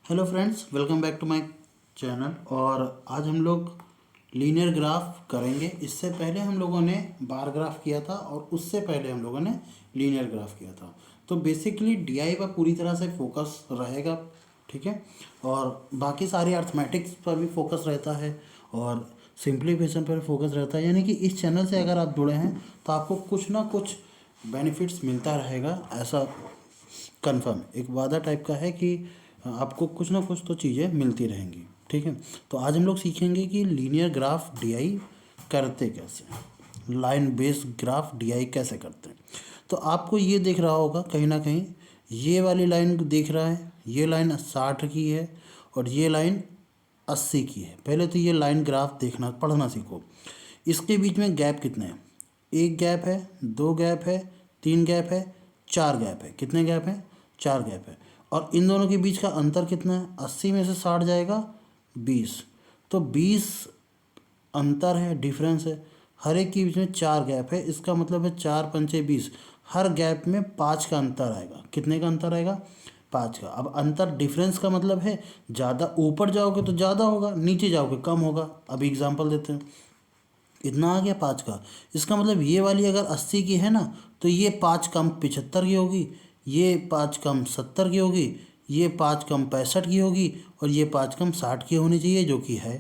Hello friends, welcome back to my channel. और आज हम लोग लीनियर ग्राफ करेंगे। इससे पहले हम लोगों ने बार ग्राफ किया था और उससे पहले हम लोगों ने लीनियर ग्राफ किया था। तो बेसिकली डीआई पर पूरी तरह से फोकस रहेगा, ठीक है। और बाकी सारी अर्थमेटिक्स पर भी फोकस रहता है और सिंप्लीफिकेशन पर फोकस रहता है। यानी कि इस चैनल से अगर आप जुड़े हैं तो आपको कुछ ना कुछ बेनिफिट्स मिलता रहेगा, ऐसा कंफर्म एक वादा टाइप का है कि आपको कुछ ना कुछ तो चीज़ें मिलती रहेंगी, ठीक है। तो आज हम लोग सीखेंगे कि लीनियर ग्राफ डीआई करते कैसे, लाइन बेस्ड ग्राफ डीआई कैसे करते हैं। तो आपको ये दिख रहा होगा कहीं ना कहीं, ये वाली लाइन दिख रहा है, ये लाइन 60 की है और ये लाइन 80 की है। पहले तो ये लाइन ग्राफ देखना पढ़ना सीखो। इसके बीच में गैप कितने हैं? एक गैप है, दो गैप है, तीन गैप है, चार गैप है। कितने गैप हैं? चार गैप है। और इन दोनों के बीच का अंतर कितना है? 80 में से 60 जाएगा 20, तो 20 अंतर है, डिफरेंस है। हर एक के बीच में चार गैप है, इसका मतलब है चार पंचे 20। हर गैप में 5 का अंतर आएगा। कितने का अंतर आएगा? 5 का। अब अंतर डिफरेंस का मतलब है ज़्यादा ऊपर जाओगे तो ज़्यादा होगा, नीचे जाओगे कम होगा। अभी एग्जांपल देते हैं, इतना आ गया 5 का। इसका मतलब ये वाली अगर 80 की है ना, तो ये 5 कम 75 की होगी, ये 5 कम 70 की होगी, ये 5 कम 65 की होगी और ये 5 कम 60 की होनी चाहिए, जो कि है।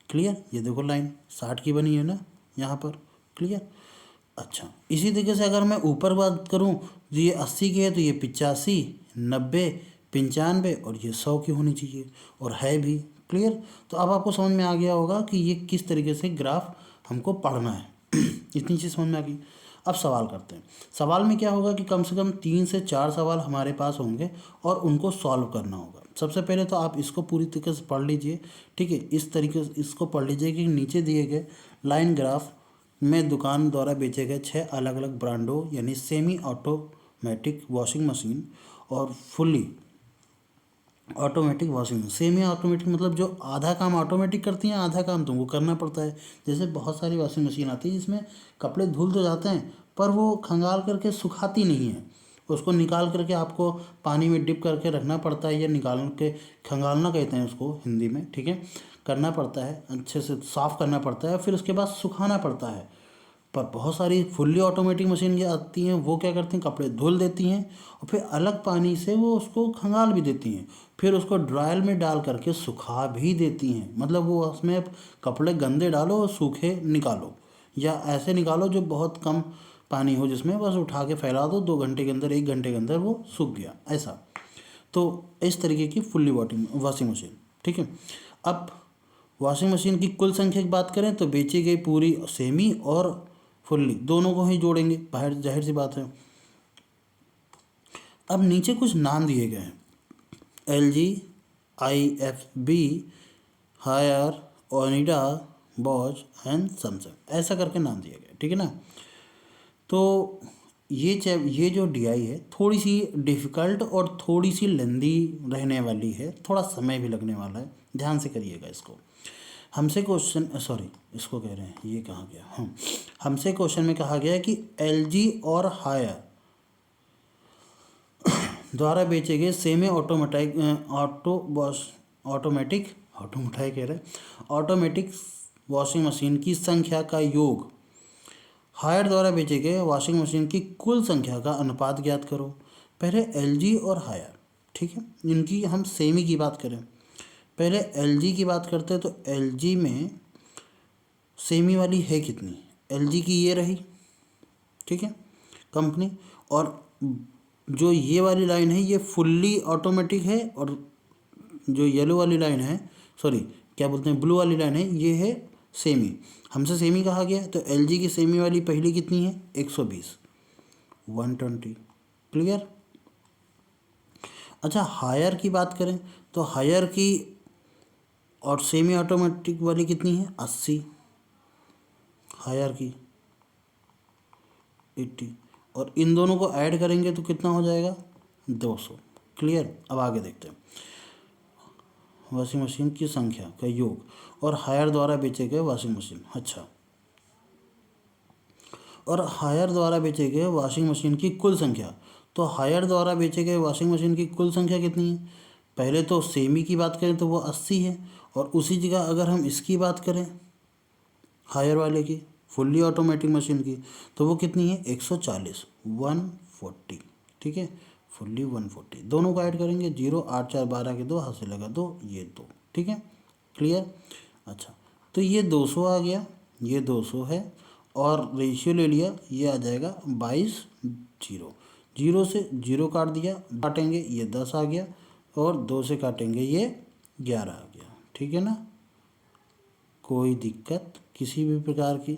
क्लियर? ये देखो लाइन 60 की बनी है ना यहाँ पर। क्लियर? अच्छा, इसी तरीके से अगर मैं ऊपर बात करूँ तो ये 80 की है, तो ये 85, 90, 95 और ये 100 की होनी चाहिए, और है भी। क्लियर? तो अब आपको समझ में आ गया होगा कि ये किस तरीके से ग्राफ हमको पढ़ना है। इतनी चीज़ समझ में आ गई। अब सवाल करते हैं। सवाल में क्या होगा कि कम से कम 3 से 4 सवाल हमारे पास होंगे और उनको सॉल्व करना होगा। सबसे पहले तो आप इसको पूरी तरीके से पढ़ लीजिए, ठीक है। इस तरीके से इसको पढ़ लीजिए कि नीचे दिए गए लाइन ग्राफ में दुकान द्वारा बेचे गए 6 अलग अलग ब्रांडों यानी सेमी ऑटोमेटिक वॉशिंग मशीन और fully automatic washing machine. Semi automatic मतलब जो आधा काम ऑटोमेटिक करती हैं, आधा काम तुमको करना पड़ता है। जैसे बहुत सारी वॉशिंग मशीन आती है जिसमें कपड़े धुल तो जाते हैं पर वो खंगाल करके सुखाती नहीं है। उसको निकाल करके आपको पानी में डिप करके रखना पड़ता है, या निकाल के खंगालना कहते हैं उसको हिंदी में, ठीक है। करना पड़ता है, अच्छे से साफ़ करना पड़ता है, फिर उसके बाद सुखाना पड़ता है। पर बहुत सारी फुल्ली ऑटोमेटिक मशीन की आती हैं, वो क्या करती हैं, कपड़े धुल देती हैं और फिर अलग पानी से वो उसको खंगाल भी देती हैं, फिर उसको ड्रायर में डाल करके सुखा भी देती हैं। मतलब वो उसमें कपड़े गंदे डालो और सूखे निकालो, या ऐसे निकालो जो बहुत कम पानी हो, जिसमें बस उठा के फैला दो, 2 घंटे के अंदर 1 घंटे के अंदर वो सूख गया, ऐसा। तो इस तरीके की फुल्ली वॉशिंग मशीन, ठीक है। अब वॉशिंग मशीन की कुल संख्या की बात करें तो बेची गई पूरी सेमी और फुल्ली दोनों को ही जोड़ेंगे, बाहर जाहिर सी बात है। अब नीचे कुछ नाम दिए गए हैं, LG, IFB, Haier, Onida, Bosch and Samsung, ऐसा करके नाम दिए गए, ठीक है ना। तो ये जो डीआई है थोड़ी सी डिफ़िकल्ट और थोड़ी सी लेंदी रहने वाली है, थोड़ा समय भी लगने वाला है, ध्यान से करिएगा इसको। हमसे क्वेश्चन सॉरी इसको कह रहे हैं, ये कहाँ गया, हमसे क्वेश्चन में कहा गया है कि LG और हायर द्वारा बेचे गए सेमी ऑटोमेटिक वॉशिंग मशीन की संख्या का योग हायर द्वारा बेचे गए वॉशिंग मशीन की कुल संख्या का अनुपात ज्ञात करो। पहले LG और हायर, ठीक है, इनकी हम सेमी की बात करें। पहले LG की बात करते हैं तो LG में सेमी वाली है कितनी? LG की ये रही, ठीक है, कंपनी। और जो ये वाली लाइन है ये फुल्ली ऑटोमेटिक है, और जो येलो वाली लाइन है, सॉरी क्या बोलते हैं, ब्लू वाली लाइन है, ये है सेमी। हमसे सेमी कहा गया, तो LG की सेमी वाली पहली कितनी है? 120, 120। क्लियर? अच्छा, हायर की बात करें तो हायर की और सेमी ऑटोमेटिक वाली कितनी है? 80। हायर की 80, और इन दोनों को ऐड करेंगे तो कितना हो जाएगा? 200। क्लियर? अब आगे देखते हैं। वॉशिंग मशीन की संख्या का योग और हायर द्वारा बेचे गए वॉशिंग मशीन, अच्छा, और हायर द्वारा बेचे गए वॉशिंग मशीन की कुल संख्या। तो हायर द्वारा बेचे गए वॉशिंग मशीन की कुल संख्या कितनी है? पहले तो सेमी की बात करें तो वो 80 है, और उसी जगह अगर हम इसकी बात करें हायर वाले की, फुल्ली ऑटोमेटिक मशीन की, तो वो कितनी है 140, 140। ठीक है, फुल्ली 140, दोनों को ऐड करेंगे 0 8 4 12 के 2 हाथ से लगा 2, ये 2। ठीक है, क्लियर। अच्छा, तो ये 200 आ गया, ये 200 है, और रेशियो ले लिया, ये आ जाएगा 22, 0 0 से 0 काट दिया, काटेंगे ये 10 आ गया, और 2 से काटेंगे ये 11 आ गया। ठीक है ना, कोई दिक्कत किसी भी प्रकार की?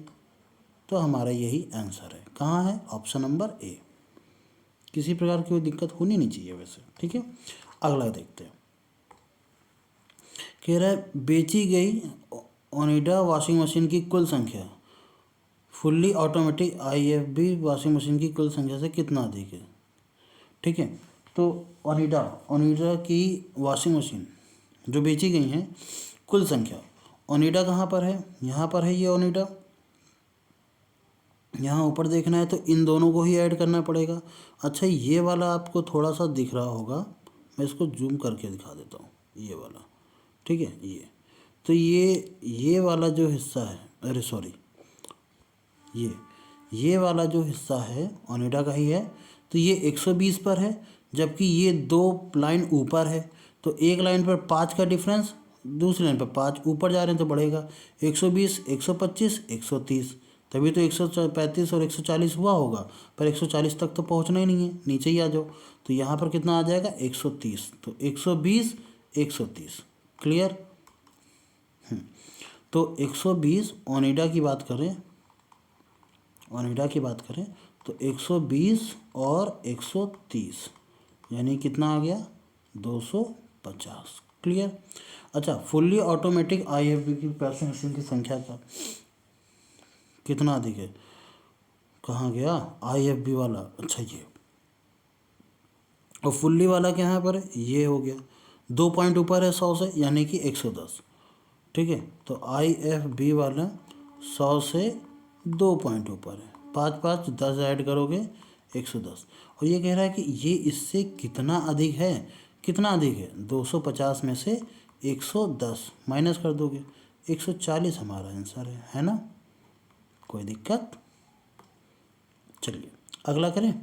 तो हमारा यही आंसर है। कहाँ है? Option number A. किसी प्रकार की कोई दिक्कत होनी नहीं चाहिए वैसे। ठीक है, अगला देखते हैं। कह रहा है बेची गई ओनिडा वॉशिंग मशीन की कुल संख्या fully automatic IFB washing machine की कुल संख्या से कितना अधिक है। ठीक है, तो ओनिडा की वॉशिंग मशीन जो बेची गई हैं, कुल संख्या, ओनिडा कहाँ पर है? यहाँ पर है ये ओनिडा, यहाँ ऊपर देखना है तो इन दोनों को ही ऐड करना पड़ेगा। अच्छा, ये वाला आपको थोड़ा सा दिख रहा होगा, मैं इसको जूम करके दिखा देता हूँ, ये वाला। ठीक है, ये तो ये वाला जो हिस्सा है, अरे सॉरी, ये वाला जो हिस्सा है ओनिडा का ही है, तो ये 120 पर है, जबकि ये 2 लाइन ऊपर है। तो एक लाइन पर 5 का डिफरेंस, दूसरी लाइन पर 5 ऊपर जा रहे हैं तो बढ़ेगा 120, 125, 130, तभी तो 135 और 140 हुआ होगा, पर 140 तक तो पहुंचना ही नहीं है, नीचे ही आ जाओ। तो यहाँ पर कितना आ जाएगा 130, तो 120, 130। क्लियर। तो 120 ओनिडा की बात करें, ओनिडा की बात करें तो 120 और 130 यानी कितना आ गया 250। क्लियर। अच्छा, फुल्ली ऑटोमेटिक IFB की वॉशिंग मशीन की संख्या का कितना अधिक है? कहाँ गया IFB वाला? अच्छा, ये, और फुल्ली वाला कहाँ पर है? ये हो गया 2 पॉइंट ऊपर है 100 से, यानी कि 110। ठीक है, तो IFB वाला 100 से 2 पॉइंट ऊपर है, 5 5 10 ऐड करोगे 110। और ये कह रहा है कि ये इससे कितना अधिक है? कितना अधिक है? 250 में से 110 माइनस कर दोगे, 140 हमारा आंसर है ना? कोई दिक्कत? चलिए अगला करें।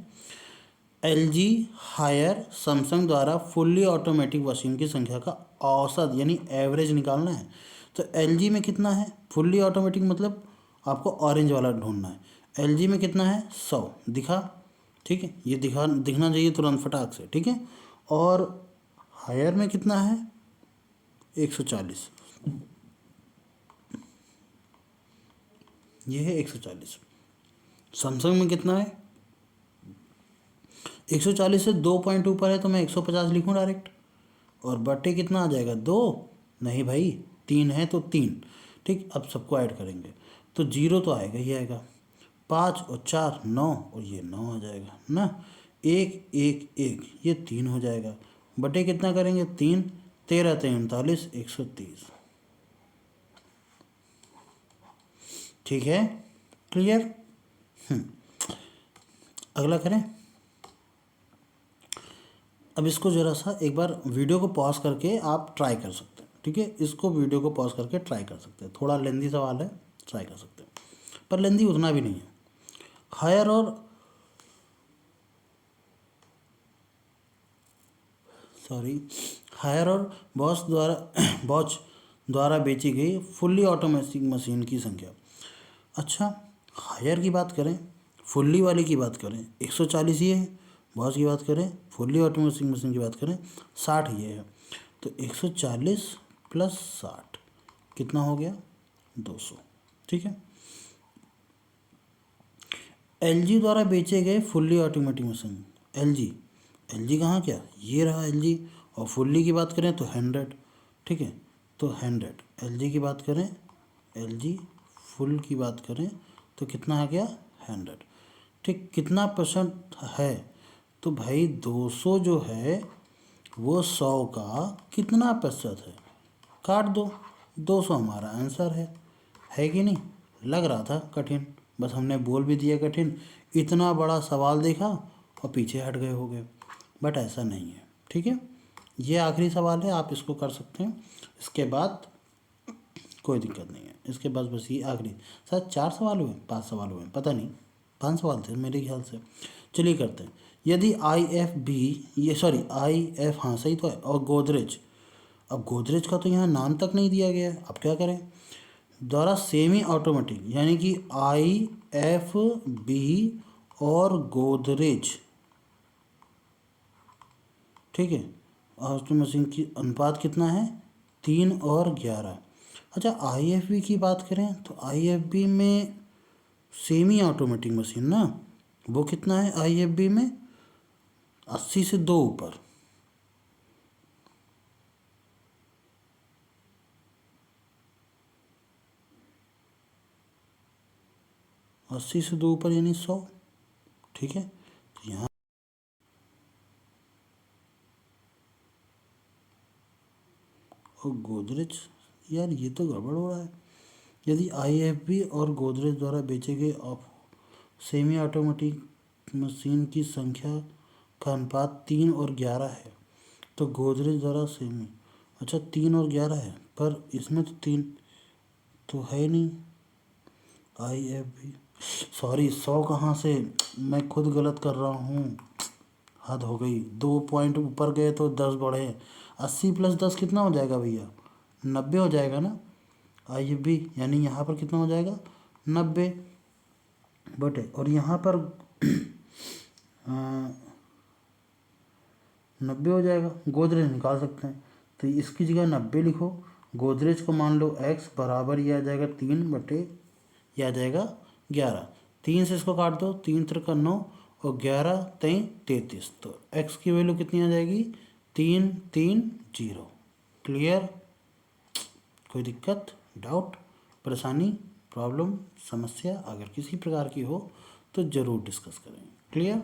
LG, हायर, सैमसंग द्वारा फुल्ली ऑटोमेटिक वॉशिंग की संख्या का औसत यानी एवरेज निकालना है। तो LG में कितना है फुल्ली ऑटोमेटिक, मतलब आपको ऑरेंज वाला ढूंढना है। LG में कितना है 100 दिखा। ठीक है, ये दिखना चाहिए तुरंत फटाक से। ठीक है, और हायर में कितना है 140, ये है 140। सैमसंग में कितना है 140 से 2 पॉइंट ऊपर है, तो मैं 150 लिखूँ डायरेक्ट, और बटे कितना आ जाएगा 2, नहीं भाई 3 है तो 3। ठीक, अब सबको ऐड करेंगे तो 0 तो आएगा ही आएगा, 5 और 4 9, और ये 9 आ जाएगा ना, 1 1 1, ये 3 हो जाएगा, बटे कितना करेंगे 3, 13 3 39, 130। ठीक है, क्लियर। अगला करें। अब इसको ज़रा सा एक बार वीडियो को पॉज करके आप ट्राई कर सकते हैं। ठीक है, इसको वीडियो को पॉज करके ट्राई कर सकते हैं, थोड़ा लेंदी सवाल है, ट्राई कर सकते हैं, पर लेंदी उतना भी नहीं है। हायर और हायर और बॉच द्वारा बेची गई फुल्ली ऑटोमेटिक मशीन की संख्या। अच्छा, हायर की बात करें, फुल्ली वाले की बात करें 140 ये है, बॉस की बात करें, फुल्ली ऑटोमेटिक मशीन की बात करें 60 ये है। तो 140 प्लस 60 कितना हो गया 200। ठीक है, LG द्वारा बेचे गए फुल्ली ऑटोमेटिक मशीन, LG कहाँ, क्या ये रहा LG, और फुल्ली की बात करें तो 100। ठीक है, तो 100 LG की बात करें, LG फुल की बात करें तो कितना आ गया 100। ठीक, कितना परसेंट है? तो भाई 200 जो है वो 100 का कितना प्रतिशत है, काट दो, 200 हमारा आंसर है कि नहीं? लग रहा था कठिन, बस हमने बोल भी दिया कठिन, इतना बड़ा सवाल देखा और पीछे हट गए हो गए, बट ऐसा नहीं है। ठीक है, ये आखिरी सवाल है, आप इसको कर सकते हैं, इसके बाद कोई दिक्कत नहीं है। इसके बाद बस ये आखिरी, शायद 4 सवाल हुए, 5 सवाल हुए, पता नहीं, 5 सवाल थे मेरे ख्याल से। चलिए करते हैं। यदि आई एफ बी, ये सॉरी आई एफ, हाँ सही तो है, और गोदरेज, अब गोदरेज का तो यहाँ नाम तक नहीं दिया गया है, अब क्या करें, द्वारा सेमी ऑटोमेटिक, यानी कि आई एफ बी और गोदरेज, ठीक है, और मशीन की अनुपात कितना है, 3:11। अच्छा आईएफबी की बात करें तो आईएफबी में सेमी ऑटोमेटिक मशीन ना, वो कितना है आईएफबी में, 80 से 2 ऊपर, अस्सी से 2 ऊपर यानी 100, ठीक है। तो यहाँ और गोदरेज, यार ये तो गड़बड़ हो रहा है। यदि आईएफबी और गोदरेज द्वारा बेचे गए सेमी ऑटोमेटिक मशीन की संख्या का अनुपात 3:11 है, तो गोदरेज द्वारा सेमी, अच्छा 3:11 है, पर इसमें तो 3 तो है नहीं। आईएफबी, सॉरी 100 कहाँ से, मैं खुद गलत कर रहा हूँ, हद हो गई, 2 पॉइंट ऊपर गए तो 10 बढ़े, 80 + 10 कितना हो जाएगा भैया, 90 हो जाएगा ना। आईएफबी यानी यहाँ पर कितना हो जाएगा, 90 बटे, और यहाँ पर 90 हो जाएगा, गोदरेज निकाल सकते हैं, तो इसकी जगह 90 लिखो, गोदरेज को मान लो x बराबर, ये आ जाएगा 3 बटे, ये आ जाएगा 11, 3 से इसको काट दो, 3 त्रिका 9 और 11 3 33, तो x की वैल्यू कितनी आ जाएगी, 330। क्लियर, कोई दिक्कत, डाउट, परेशानी, प्रॉब्लम, समस्या अगर किसी प्रकार की हो तो ज़रूर डिस्कस करें। Clear,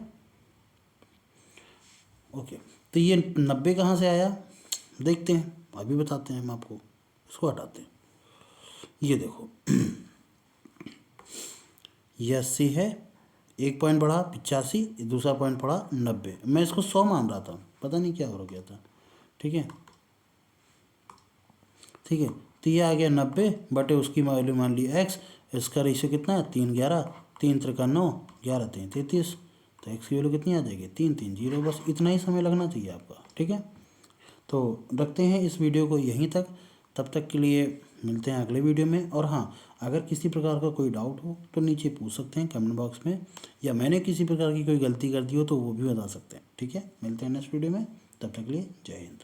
okay. तो ये 90 कहाँ से आया, देखते हैं, अभी बताते हैं हम आपको, इसको हटाते हैं। ये देखो ये 80 है, 1 पॉइंट बढ़ा 85, दूसरा पॉइंट पड़ा 90, मैं इसको 100 मान रहा था, पता नहीं क्या हो गया था, ठीक है, ठीक है। तो ये आ गया 90 बटे उसकी वैल्यू मान ली x, इसका रेशियो कितना है 3:11, 3 त्रिका 9, 11 3 33, तो x की वैल्यू कितनी आ जाएगी 330, बस इतना ही समय लगना चाहिए आपका, ठीक है। तो रखते हैं इस वीडियो को यहीं तक, तब तक के लिए मिलते हैं अगले वीडियो में। और हाँ, अगर किसी प्रकार का कोई डाउट हो तो नीचे पूछ सकते हैं कमेंट बॉक्स में, या मैंने किसी प्रकार की कोई गलती कर दी हो तो वो भी बता सकते हैं, ठीक है। मिलते हैं नेक्स्ट वीडियो में, तब तक के लिए जय हिंद।